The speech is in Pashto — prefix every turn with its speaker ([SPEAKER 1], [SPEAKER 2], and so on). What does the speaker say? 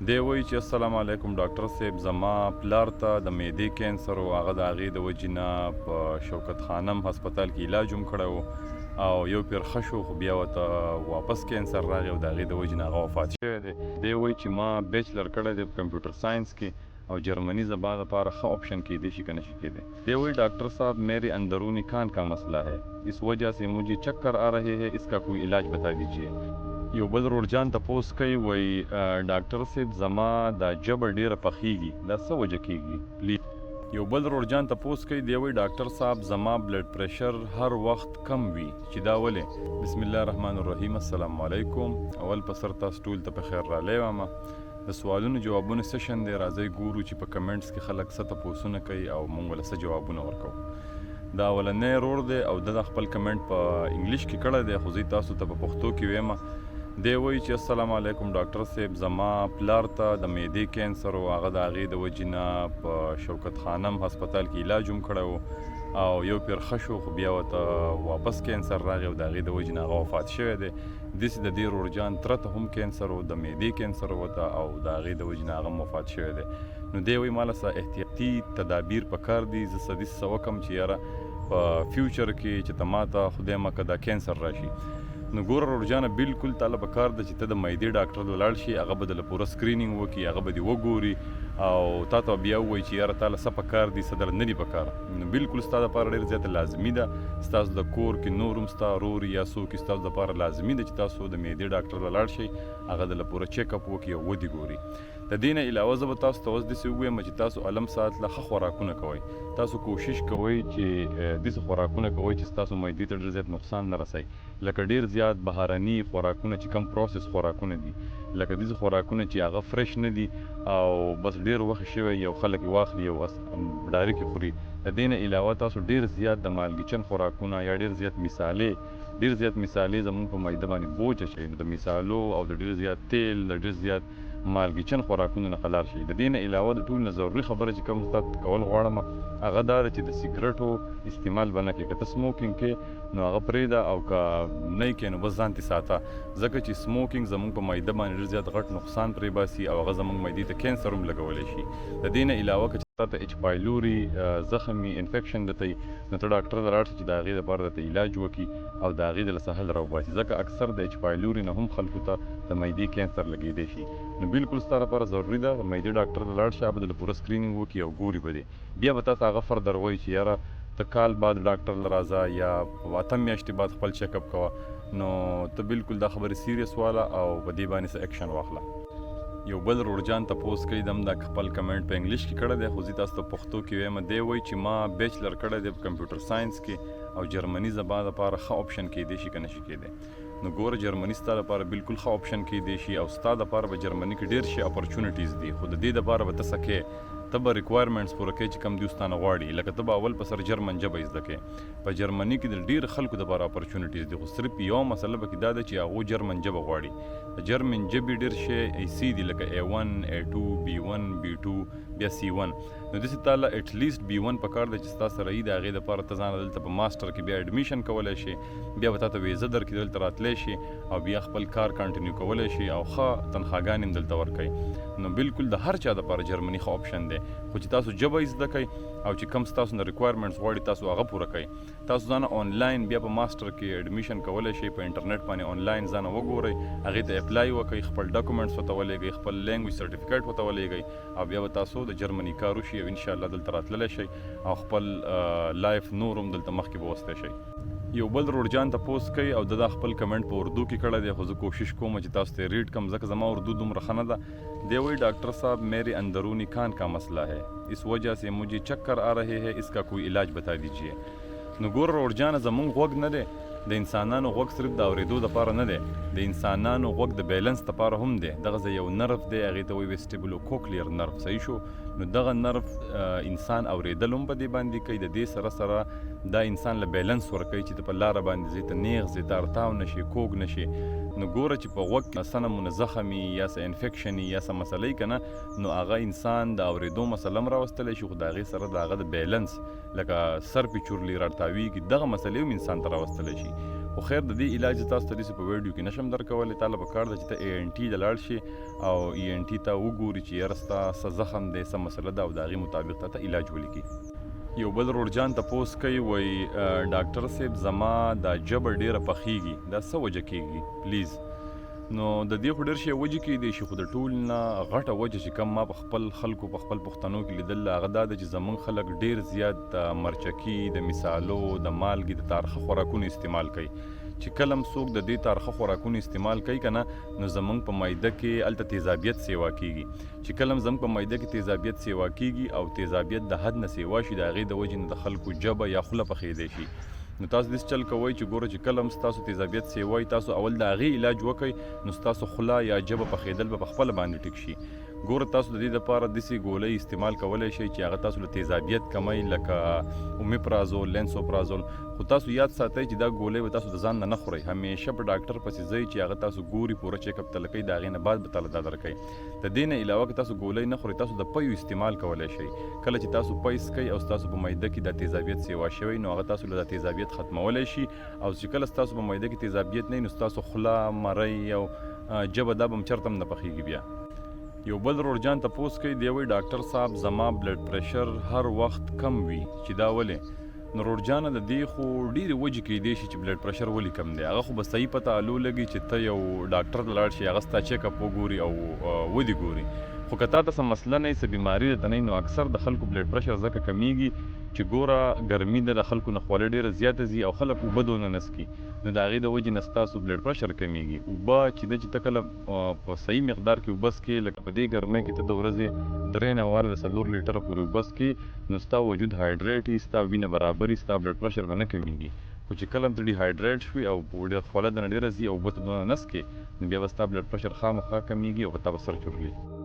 [SPEAKER 1] دی وایي چې السلام علیکم ډاکټر صاحب، زما پلار ته د معدې کینسر و، هغه د هغې د وجې نه په شوکت خانم هسپتال کې علاج هم کړی و او یو پیر ښه شو، خو بیا ورته واپس کینسر راغی او د هغې د وجې نه هغه وفات شوی دی. دی وایي چې ما بیچلر کړی دی په کمپیوټر ساینس کې اور جرمنی زبان لپاره ښه آپشن کیدی شي که نشي کیدی. دی وایي ڈاکٹر صاحب میرے اندرونی کان کا مسئلہ ہے، اس وجہ سے مجھے چکر آ رہے ہیں، اس کا کوئی علاج بتا دیجیے. یو بل روړ جان تپوس کوي، وایي ډاکټر صاحب زما دا جبه ډېره پخیږي، دا څه وجه کیږي پلیز. یو بل روړ جان تپوس کوي، دی وایي ډاکټر صاحب زما بلډ پریشر هر وخت کم وي، چې دا ولې؟ بسم الله الرحمن الرحیم. السلام علیکم. اول په سر تاسو ټول ته په خیر راغلی وایم. د سوالونو جوابونو سیشن دی، راځئ ګورو چې په کمنټس کې خلک څه تپوسونه کوي او موږ ول څه جوابونه ورکوو. دا اولنی رور دی او د خپل کمنټ په انګلیش کې کړی دی، خو زه تاسو ته په پښتو کې ویم. دی وایي چې السلام علیکم ډاکټر صاحب، زما پلار ته د معدې کینسر و، هغه د هغې د وجې نه په شوکت خانم هسپتال کې علاج هم کړی و او یو پیر ښه شو، خو بیا ورته واپس کینسر راغی او د هغې د وجې نه هغه وفات شوی دی. داسې د دې روړ جان تره ته هم کینسر و، د معدې کینسر ورته او د هغې د وجې نه هغه هم وفات شوی دی. نو دی وایي ما له څه احتیاطي تدابیر پکار دي، زه څه داسې څه وکړم چې یاره په فیوچر کې چې ته ما ته خدای مکه دا کینسر راشي. نو ګوره روړ جانه بالکل تاله پکار ده چې ته د معدې ډاکټر ته لاړ شي، هغه به درله پوره سکرینینګ وکړي، هغه به دې وګوري او تا ته بیا ووایي چې یاره تاله څه پکار دي، څه درله نه دي پکار. نو بالکل ستا دپاره ډېر زیاته لازمي ده، ستاسو د کور کې نور هم ستا ورور یا څوک ستاسو دپاره لازمي ده چې تاسو د معدې ډاکټر ته لاړ شئ، هغه درله پوره چیک اپ وکړي او ودې ګوري. د دې نه علاوه زه به تاسو ته اوس داسې ووایم چې تاسو علم ساعت له ښه خوراکونه کوئ. تاسو کوشش کوئ چې داسې خوراکونه کوئ چې ستاسو معدې ته ډېر زیات نقصان نه رسوي، لکه ډېر زیات بهرني خوراکونه چې کم پروسس خوراکونه دي، لکه داسې خوراکونه چې هغه فرش نه دي او بس ډېر وخت شوی یو خلک یې واخلي او ډایرکټ یې خوري. د دې نه علاوه تاسو ډېر زیات د مالګیچن خوراکونه یا ډېر زیات مصالې زموږ په معده باندې بوج اچوي. نو د مصالو او د ډېر زیات تیل، د ډېر زیات مالګیچن خوراکونو نه خلاص شي. د دې نه علاوه د ټول نه ضروري خبره چې کوم تاسو کول غواړم هغه دا ده چې د سګرټو استعمال به نه کوې. که ته سموکینګ کوې نو هغه پرېږده او که نه یې کوې نو بس ځان ترې ساته، ځکه چې سموکینګ زموږ په معده باندې ډېر زیات غټ نقصان پرې باسي او هغه زموږ معدې ته کینسر هم لګولی شي. د دې نه علاوه که تا ته اچ پایلوري زخم انفیکشن درته وي نو ته ډاکټر ته لاړ شه چې د هغې دپاره درته علاج وکړي او د هغې دله څه حل راوباسي، ځکه اکثر د اچ پایلوري نه هم خلکو ته د معدې کینسر لګېدی شي. نو بالکل ستا لپاره ضروري ده د معدې ډاکټر ته لاړ شه، هغه به درله پوره سکرینینګ وکړي او ګوري به دې، بیا به تا ته هغه فردر وایي چې یاره ته کال بعد ډاکټر له راځه یا 8 میاشتې بعد خپل چیک اپ کوه. نو ته بالکل دا خبرې سیریس واله او په دې باندې څه اکشن واخله. یو بل روړ جان تپوس کوي، د هم دا خپل کمنټ په انګلیش کې کړی دی، خو زه تاسو ته پښتو کې وایم. دی وایي چې ما بیچلر کړی دی په کمپیوټر ساینس کې او جرمني زبان لپاره ښه آپشن کیدی شي که نشي کیدی. نو ګوره جرمني ستا لپاره بالکل ښه آپشن کیدی شي او ستا دپاره به جرمني کې ډېر شي اپورچونیټیز دي، خو د دې دپاره به ته څه کوې، ته به ریکوایرمنټس پوره کوې چې کم دوی ستانه غواړي. لکه ته به اول په سر جرمن ژبه زده کوې. په جرمني کې د ډېر خلکو دپاره اپورچونیټیز دي، خو صرف یوه مسله به کې دا ده چې هغو جرمن ژبه غواړي. د جرمن ژبې ډېر شی سی دي، لکه A1 A2 B1 B2 بیا C1. نو داسې تا له ایټلیسټ B1 پکار دی چې ستا سره وي، د هغې دپاره ته ځان دلته په ماسټر کې بیا اډمیشن کولی شي، بیا به تا ته ویزه درکړي، دلته راتلی شي او بیا خپل کار کنټینیو کولی شي او ښه تنخواګانې هم دلته ورکوي. نو بالکل د هر چا دپاره جرمني ښه آپشن دی، خو چې تاسو ژبه یې زده کوئ او چې کم ستاسو نه ریکوایرمنټس غواړي تاسو هغه پوره کوئ. تاسو ځانه آنلاین بیا په ماسټر کې اډمیشن کولی شئ، په انټرنیټ باندې آنلاین ځانه وګورئ، هغې ته اپلای وکړئ، خپل ډاکومنټس ورته ولېږئ، خپل لینګویج سرټیفیکیټ ورته ولېږئ او بیا به تاسو د جرمني کار وشي او انشاءالله دلته راتللی شئ او خپل لایف نور هم دلته مخکې به وستی شئ. یو بل روړ جان تپوس کوي او د خپل کمنټ په اردو کې کړی دی، خو زه کوشش کوم چې تاسو ته ریډ کړم ځکه زما اردو دومره ښه نه ده. دی وایي ډاکټر صاحب میرے اندرونی کان کا مسئلہ ہے، اس وجہ سے مجھے چکر آ رہے ہیں، اس کا کوئی علاج بتا دیجیے. نو ګوره روړ جانه زموږ غوږ نه دی، د انسانانو غوږ صرف د اورېدو دپاره نه دی، د انسانانو غوږ د بیلنس دپاره هم دی. دغه یو نرف دی، هغې ته وایي ویسټیبلو کوکلیر نرف، صحیح شو. نو دغه نرف انسان اورېدل هم په دې باندې کوي، د دې سره سره دا انسان له بیلنس ورکوي چې ته په لاره باندې ځې ته نیغ ځې، ته ارتاو نه شي، کوږ نه شي. نو ګوره چې په غوږ کې څه نمونه زخم یا څه انفیکشن یا څه مسله یي که نه، نو هغه انسان د اورېدو مسله هم راوستلی شي، خو د هغې سره د هغه د بیلنس لکه سر پې چورلي راټاویږي، دغه مسلې هم انسان ته راوستلی شي. خو خیر د دې علاج تاسو ته داسې په ویډیو کې نشم درکولی. تا له پکار ده چې ته ANT ته لاړ شي او ENT ته وګوري چې یاره ستا څه زخم دی، څه مسله ده، او د هغې مطابق تا ته علاج ولیکي. یو بل روړجان تپوس کوي، وایي ډاکټر صاحب زما دا ژبه ډېره پخیږي، دا څه وجه کېږي پلیز؟ نو د دې خو ډېر شی وجې کېدی شي، خو د ټول نه غټه وجه چې کوم ما په خپل خلکو په خپل پښتنو کې لیدل هغه دا ده چې زمونږ خلک ډېر زیات د مرچکي، د مسالو، د مالګې، د تارخه خوراکونو استعمال کوي. چې کله هم څوک د دې تارخه خوراکونو استعمال کوي که نه، نو زمونږ په معده کې هلته تیزابیت سیوا کېږي. چې کله هم زمونږ په معده کې تیزابیت سیوا کېږي او تیزابیت د حد نه سیوا شي، د هغې د وجې نه د خلکو ژبه یا خوله پخېدی شي. نو تاسو داسې چل کوئ چې ګوره چې کله هم ستاسو تیزابیت سیوای، تاسو اول د هغې علاج وکئ، نو ستاسو خوله یا ژبه پخېدل به په خپله باندې ټیک شي. ګوره تاسو د دې دپاره داسې ګولۍ استعمال کولی شئ چې هغه تاسو له تیزابیت کمی، لکه اومیپرازول، لینسوپرازول. خو تاسو یاد ساتئ چې دا ګولۍ به تاسو د ځان نه نه خورئ. همیشه په ډاکټر پسې ځئ چې هغه تاسو ګوري، پوره چیک اپ ته لکئ، د هغې نه بعد به تاله دا درکوي. د دې نه علاوه که تاسو ګولۍ نه خورئ، تاسو د پیو استعمال کولی شئ. کله چې تاسو پی څکئ او ستاسو په معده کې د تیزابیت سیوا شوی، نو هغه تاسو له د تیزابیت ختمولی شي. او چې کله ستاسو په معده کې تیزابیت نه وي، نو ستاسو خوله، مرۍ او ژبه دا به هم چېرته هم نه پخېږي. بیا یو بل روړجان تپوس کوي، دی وایي ډاکټر صاحب زما بلډ پریشر هر وخت کم وي، چې دا ولې؟ نو روړجانه د دې خو ډېرې وجې کېدی شي چې بلډ پریشر ولې کم دی. هغه خو به صحیح پته الو لګي چې ته یو ډاکټر ته لاړ شي، هغه ستا چیک اپ وګوري او ودې ګوري. خو که تا ته څه مسله نه وي، څه بیماري درته نه وي، نو اکثر د خلکو بلډ پریشر ځکه کمیږي چې ګوره ګرمي ده، د خلکو نه خوله ډېره زیاته ځي او خلک اوبه دونه نه څکي. نو د هغې د وجې نه ستاسو بلډ پریشر کمیږي. اوبه چې ده چې ته کله په صحیح مقدار کې اوبه څکې، لکه په دې ګرمۍ کې ته د ورځې 3 نه واره د 4 لیټره پورې اوبه څکې، نو ستا وجود هایډریټ وي، ستا وینه برابر وي، ستا بلډ پریشر به نه کمیږي. خو چې کله هم ته ډیهایډریټ شوې او خوله دنه ډېره ځي او اوبه ته دونه نه څکې، نو بیا به ستا بلډ پریشر خامخا کمیږي او په تا به سر چورلي.